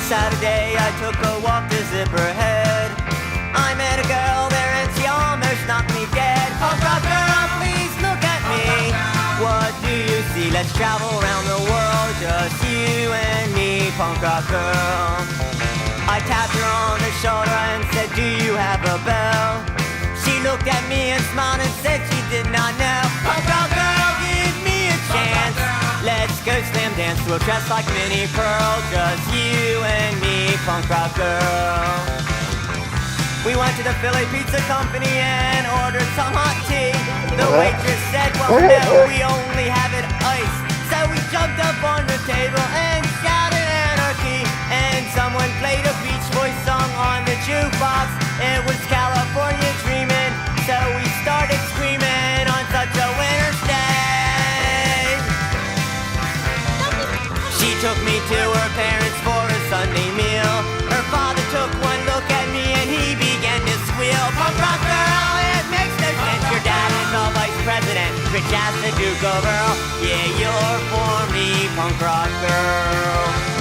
Saturday I took a walk to Zipperhead. I met a girl there and she almost knocked me dead. Punk rock girl, please look at me. What do you see? Let's travel around the world, just you and me, punk rock girl. I tapped her on the shoulder and said, do you have a bell? She looked at me and smiled and said she did not know. Punk rock girl, give me a chance. Let's go slam dance to a dress like Minnie Pearl, just you and me, punk rock girl. We went to the Philly Pizza Company and ordered some hot tea. The waitress said, well no, we only have it iced. So we jumped up on the table and shouted anarchy. And someone played a Beach Boys song on the jukebox. It was California Dreamin', so we started screaming on such a winter's day. She took me to her parents for a Sunday meal. Her father took one look at me and he began to squeal. Punk rock girl, it makes no sense. Your dad is a vice president, rich as the Duke of Earl. Yeah, you're for me, punk rock girl.